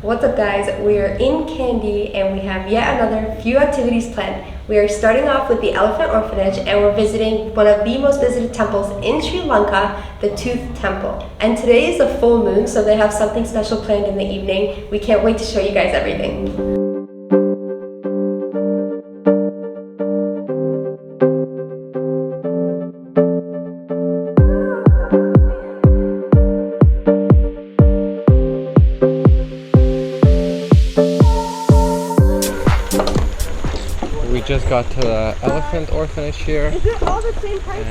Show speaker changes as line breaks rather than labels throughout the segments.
What's up guys, we are in Kandy and we have yet another few activities planned. We are starting off with the Elephant Orphanage and we're visiting one of the most visited temples in Sri Lanka, the Tooth Temple. And today is a full moon, so they have something special planned in the evening. We can't wait to show you guys everything.
We just got to the Elephant Orphanage here.
Is it all the same price?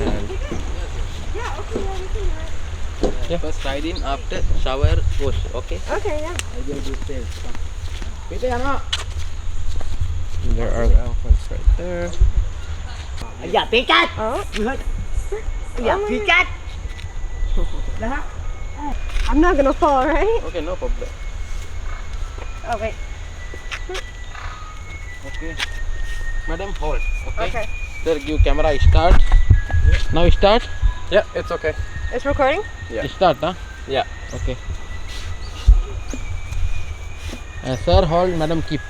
Yeah, okay, yeah, we can do it.
Yeah.
First ride in, after shower, wash, okay?
Okay, yeah.
I will do sales.
There are the elephants right there.
Yeah, pikat!
Oh.
Yeah, pikat!
I'm not gonna fall, right?
Okay, no problem.
Oh, wait.
Okay. Madam, hold. Okay.
Okay.
Sir, give camera, start. Now start.
Yeah, it's okay.
It's recording?
Yeah.
Start, huh?
Yeah.
Okay. Sir, hold. Madam, keep.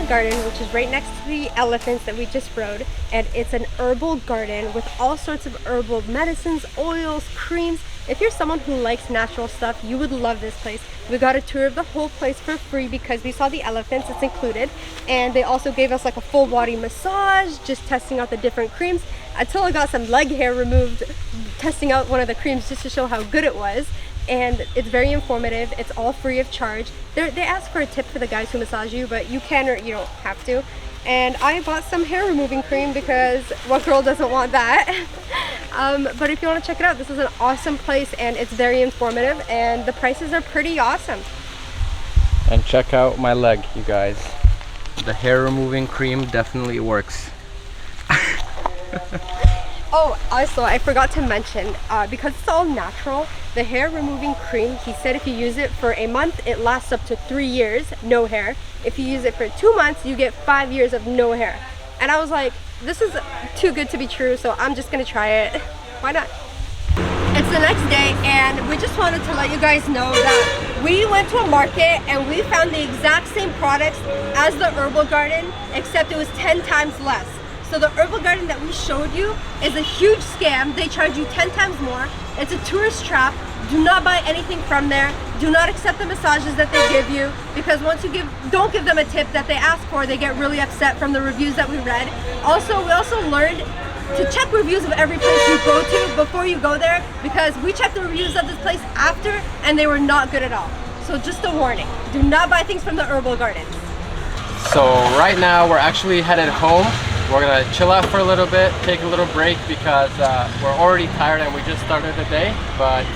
Garden, which is right next to the elephants that we just rode, and it's an herbal garden with all sorts of herbal medicines, oils, creams. If you're someone who likes natural stuff, you would love this place. We got a tour of the whole place for free because we saw the elephants, it's included, and they also gave us like a full body massage, just testing out the different creams. Attila got some leg hair removed testing out one of the creams just to show how good it was. And it's very informative. It's all free of charge. They ask for a tip for the guys who massage you, but you can or you don't have to. And I bought some hair removing cream because what girl doesn't want that? But if you want to check it out, this is an awesome place and it's very informative and the prices are pretty awesome.
And check out my leg, you guys. The hair removing cream definitely works.
Oh, also, I forgot to mention, because it's all natural, the hair removing cream, he said if you use it for a month, it lasts up to 3 years, no hair. If you use it for 2 months, you get 5 years of no hair. And I was like, this is too good to be true, so I'm just gonna try it. Why not? It's the next day, and we just wanted to let you guys know that we went to a market and we found the exact same products as the Herbal Garden, except it was 10 times less. So the Herbal Garden that we showed you is a huge scam. They charge you 10 times more. It's a tourist trap. Do not buy anything from there. Do not accept the massages that they give you, because once you don't give them a tip that they ask for, they get really upset from the reviews that we read. Also, we also learned to check reviews of every place you go to before you go there, because we checked the reviews of this place after and they were not good at all. So just a warning, do not buy things from the Herbal Garden.
So right now we're actually headed home. We're gonna chill out for a little bit, take a little break because we're already tired and we just started the day. But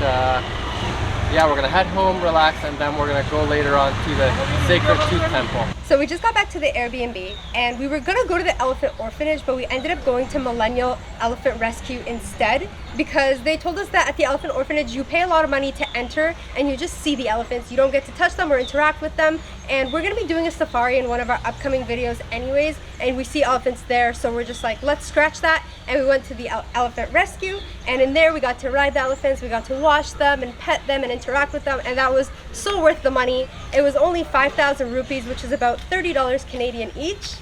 yeah, we're gonna head home, relax, and then we're gonna go later on to the Sacred Tooth Temple.
So we just got back to the Airbnb and we were gonna go to the Elephant Orphanage, but we ended up going to Millennial Elephant Rescue instead because they told us that at the Elephant Orphanage you pay a lot of money to enter and you just see the elephants. You don't get to touch them or interact with them. And we're gonna be doing a safari in one of our upcoming videos anyways, and we see elephants there, so we're just like, let's scratch that. And we went to the Elephant Rescue, and in there we got to ride the elephants, we got to wash them and pet them and interact with them, and that was so worth the money. It was only 5,000 rupees, which is about $30 Canadian each.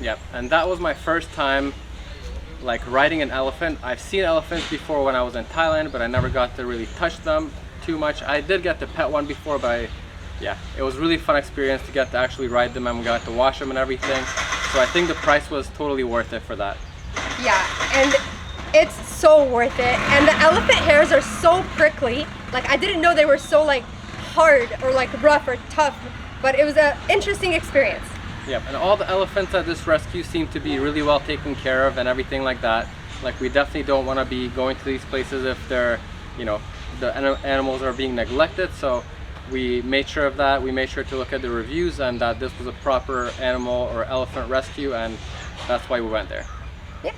Yep, and that was my first time like riding an elephant. I've seen elephants before when I was in Thailand, but I never got to really touch them too much. I did get to pet one before, but yeah, it was really fun experience to get to actually ride them and we got to wash them and everything. So I think the price was totally worth it for that.
Yeah, and it's so worth it. And the elephant hairs are so prickly. Like, I didn't know they were so like hard or like rough or tough, but it was an interesting experience.
Yep, and all the elephants at this rescue seem to be really well taken care of and everything like that. Like, we definitely don't want to be going to these places if they're, you know, the animals are being neglected. So we made sure of that. We made sure to look at the reviews and that this was a proper animal or elephant rescue, and that's why we went there.
Yeah.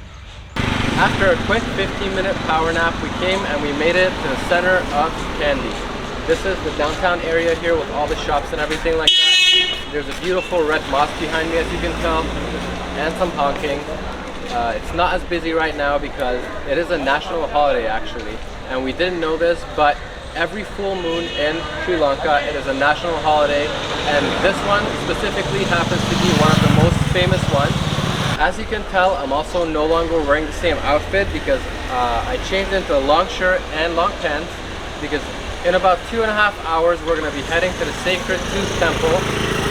After a quick 15-minute power nap, we came and we made it to the center of Kandy. This is the downtown area here with all the shops and everything like that. There's a beautiful red mosque behind me, as you can tell, and some honking. It's not as busy right now because it is a national holiday actually, and we didn't know this, but every full moon in Sri Lanka it is a national holiday, and this one specifically happens to be one of the most famous ones. As you can tell, I'm also no longer wearing the same outfit because I changed into a long shirt and long pants, because in about 2.5 hours we're going to be heading to the Sacred Tooth Temple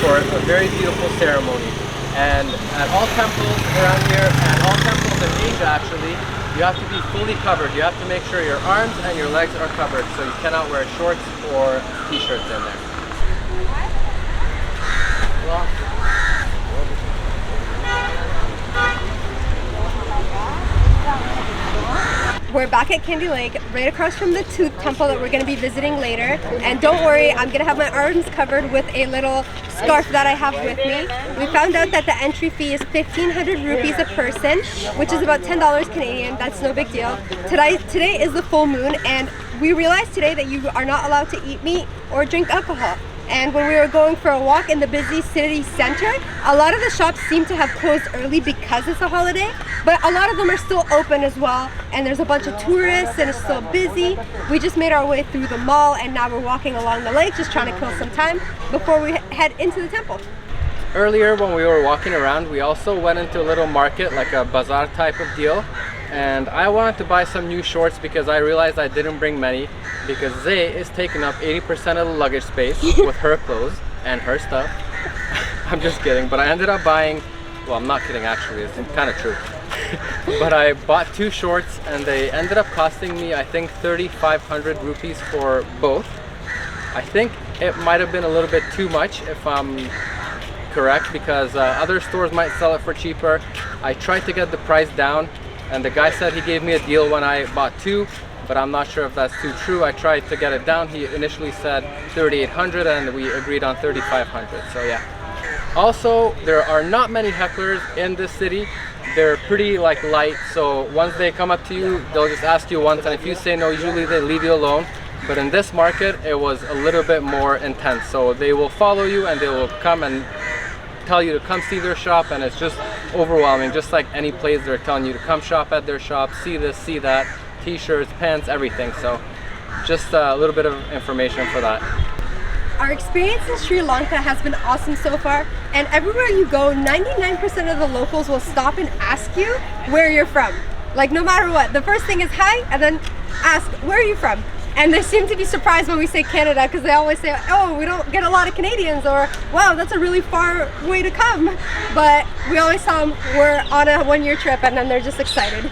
for a very beautiful ceremony. And at all temples around here, and all temples in Asia actually, you have to be fully covered. You have to make sure your arms and your legs are covered, so you cannot wear shorts or t-shirts in there.
We're back at Kandy Lake, right across from the Tooth Temple that we're going to be visiting later. And don't worry, I'm going to have my arms covered with a little scarf that I have with me. We found out that the entry fee is 1,500 rupees a person, which is about $10 Canadian. That's no big deal. Today is the full moon, and we realized today that you are not allowed to eat meat or drink alcohol. And when we were going for a walk in the busy city center, a lot of the shops seem to have closed early because it's a holiday, but a lot of them are still open as well, and there's a bunch of tourists and it's still busy. We just made our way through the mall, and now we're walking along the lake just trying to kill some time before we head into the temple.
Earlier when we were walking around, we also went into a little market, like a bazaar type of deal, and I wanted to buy some new shorts because I realized I didn't bring many, because Zay is taking up 80% of the luggage space with her clothes and her stuff. I'm just kidding, but I ended up buying, well, I'm not kidding actually, it's kind of true. But I bought 2 shorts and they ended up costing me, I think, 3,500 rupees for both. I think it might have been a little bit too much if I'm correct, because other stores might sell it for cheaper. I tried to get the price down, and the guy said he gave me a deal when I bought 2, but I'm not sure if that's too true. I tried to get it down. He initially said 3,800 and we agreed on 3,500, so yeah. Also, there are not many hecklers in this city. They're pretty light, so once they come up to you, they'll just ask you once, and if you say no, usually they leave you alone. But in this market, it was a little bit more intense, so they will follow you and they will come and tell you to come see their shop, and it's just overwhelming. Just like any place, they're telling you to come shop at their shop, see this, see that, t-shirts, pants, everything. So just a little bit of information for that.
Our experience in Sri Lanka has been awesome so far, and everywhere you go, 99% of the locals will stop and ask you where you're from. Like, no matter what, the first thing is hi, and then ask, where are you from? And they seem to be surprised when we say Canada, because they always say, oh, we don't get a lot of Canadians, or wow, that's a really far way to come. But we always tell them we're on a one-year trip, and then they're just excited.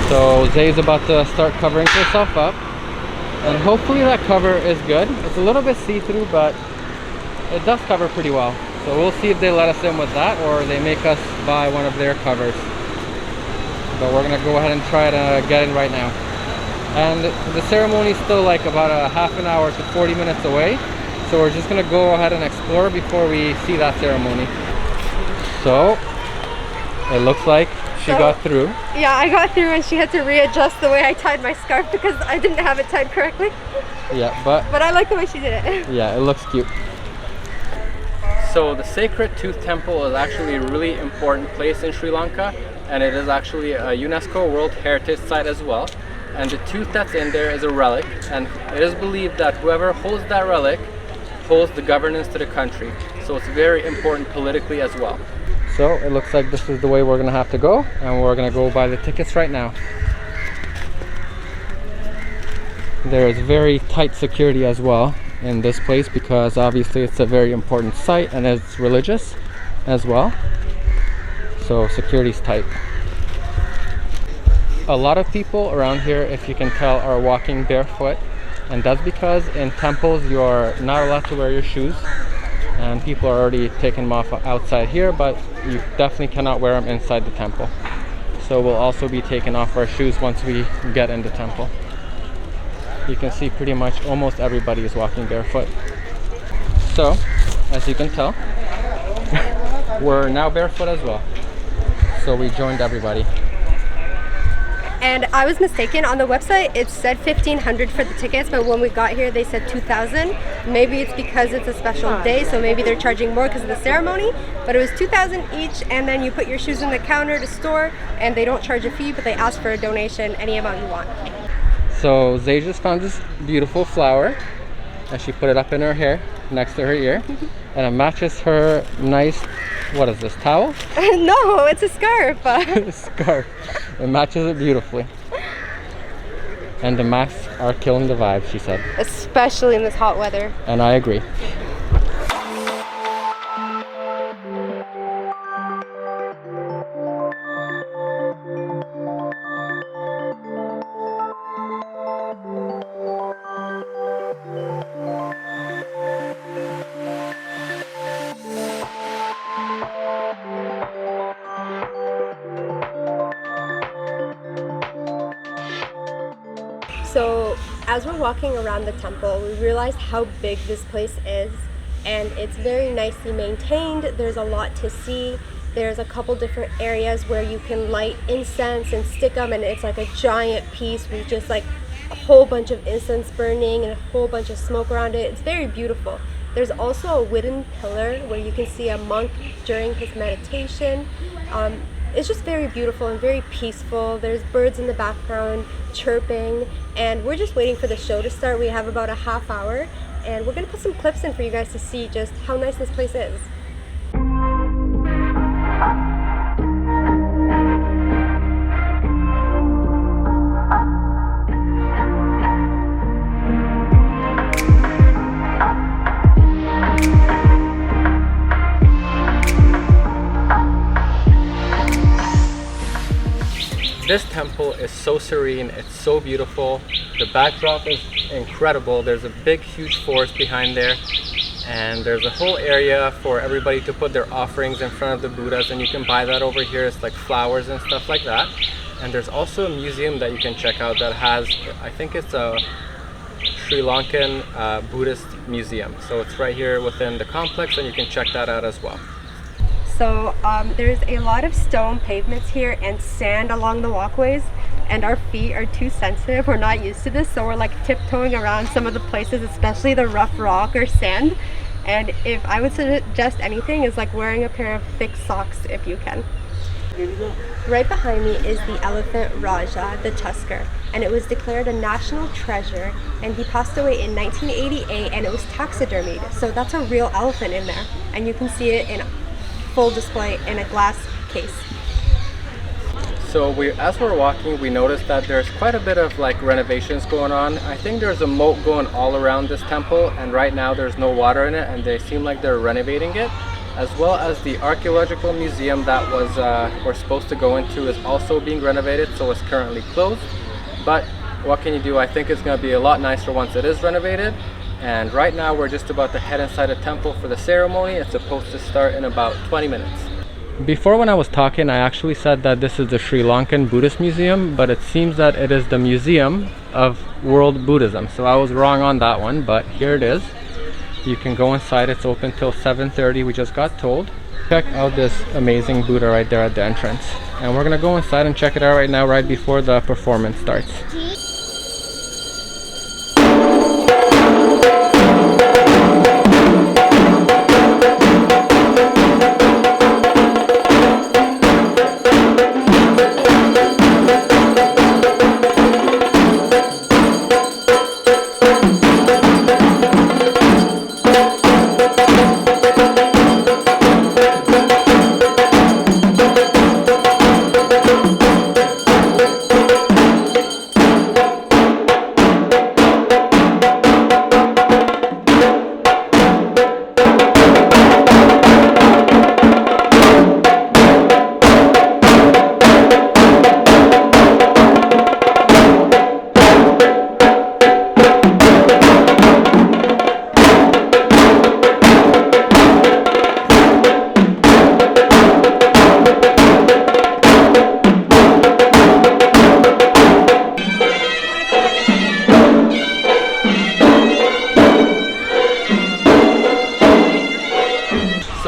So Zay's about to start covering herself up, and hopefully that cover is good. It's a little bit see-through, but it does cover pretty well. So we'll see if they let us in with that, or they make us buy one of their covers. But we're gonna go ahead and try to get in right now. And the ceremony is still like about a half an hour to 40 minutes away, so we're just gonna go ahead and explore before we see that ceremony. So it looks like she got through.
Yeah, I got through, and she had to readjust the way I tied my scarf because I didn't have it tied correctly.
Yeah, but
I like the way she did it.
Yeah, it looks cute. So the Sacred Tooth Temple is actually a really important place in Sri Lanka, and it is actually a UNESCO World Heritage Site as well. And the tooth that's in there is a relic, and it is believed that whoever holds that relic holds the governance to the country. So it's very important politically as well. So it looks like this is the way we're gonna have to go, and we're gonna go buy the tickets right now. There is very tight security as well in this place, because obviously it's a very important site and it's religious as well. So security's tight. A lot of people around here, if you can tell, are walking barefoot, and that's because in temples you're not allowed to wear your shoes. and people are already taking them off outside here, but you definitely cannot wear them inside the temple. So we'll also be taking off our shoes once we get in the temple. You can see pretty much almost everybody is walking barefoot. So, as you can tell, we're now barefoot as well. So we joined everybody.
And I was mistaken. On the website it said 1,500 for the tickets, but when we got here they said 2,000. Maybe it's because it's a special day, so maybe they're charging more because of the ceremony. But it was 2,000 each, and then you put your shoes in the counter to store, and they don't charge a fee, but they ask for a donation, any amount you want.
So Zay just found this beautiful flower, and she put it up in her hair, next to her ear, and it matches her nice, what is this, towel?
No, it's a scarf.
Scarf. It matches it beautifully. And the masks are killing the vibe, she said.
Especially in this hot weather.
And I agree.
So as we're walking around the temple, we realized how big this place is, and it's very nicely maintained. There's a lot to see. There's a couple different areas where you can light incense and stick them, and it's like a giant piece with just like a whole bunch of incense burning and a whole bunch of smoke around it. It's very beautiful. There's also a wooden pillar where you can see a monk during his meditation. It's just very beautiful and very peaceful. There's birds in the background chirping, and we're just waiting for the show to start. We have about a half hour, and we're gonna put some clips in for you guys to see just how nice this place is.
This temple is so serene, it's so beautiful. The backdrop is incredible. There's a big, huge forest behind there, and there's a whole area for everybody to put their offerings in front of the Buddhas, and you can buy that over here. It's like flowers and stuff like that. And there's also a museum that you can check out that has, I think it's a Sri Lankan Buddhist museum. So it's right here within the complex, and you can check that out as well.
So there's a lot of stone pavements here and sand along the walkways, and our feet are too sensitive. We're not used to this, so we're like tiptoeing around some of the places, especially the rough rock or sand. And if I would suggest anything, is like wearing a pair of thick socks if you can. Right behind me is the elephant Raja, the tusker, and it was declared a national treasure, and he passed away in 1988, and it was taxidermied. So that's a real elephant in there, and you can see it in full display in a glass case.
So as we're walking, we noticed that there's quite a bit of like renovations going on. I think there's a moat going all around this temple, and right now there's no water in it, and they seem like they're renovating it. As well as the archaeological museum that we're supposed to go into is also being renovated, so it's currently closed. But what can you do? I think it's going to be a lot nicer once it is renovated. And right now we're just about to head inside the temple for the ceremony. It's supposed to start in about 20 minutes. Before, when I was talking, I actually said that this is the Sri Lankan Buddhist Museum, but it seems that it is the Museum of World Buddhism. So I was wrong on that one, but here it is. You can go inside. It's open till 7:30, we just got told. Check out this amazing Buddha right there at the entrance. And we're gonna go inside and check it out right now, right before the performance starts.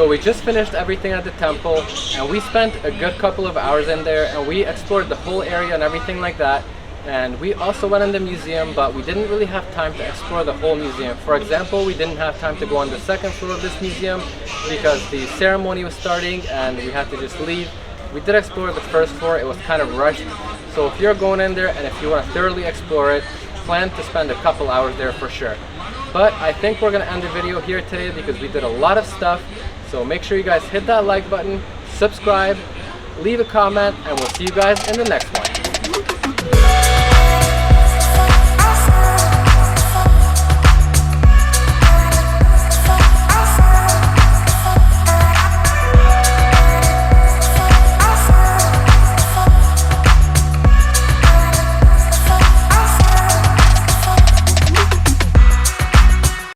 So we just finished everything at the temple, and we spent a good couple of hours in there, and we explored the whole area and everything like that. And we also went in the museum, but we didn't really have time to explore the whole museum. For example, we didn't have time to go on the second floor of this museum because the ceremony was starting and we had to just leave. We did explore the first floor. It was kind of rushed. So if you're going in there and if you want to thoroughly explore it, plan to spend a couple hours there for sure. But I think we're going to end the video here today because we did a lot of stuff. So make sure you guys hit that like button, subscribe, leave a comment, and we'll see you guys in the next one.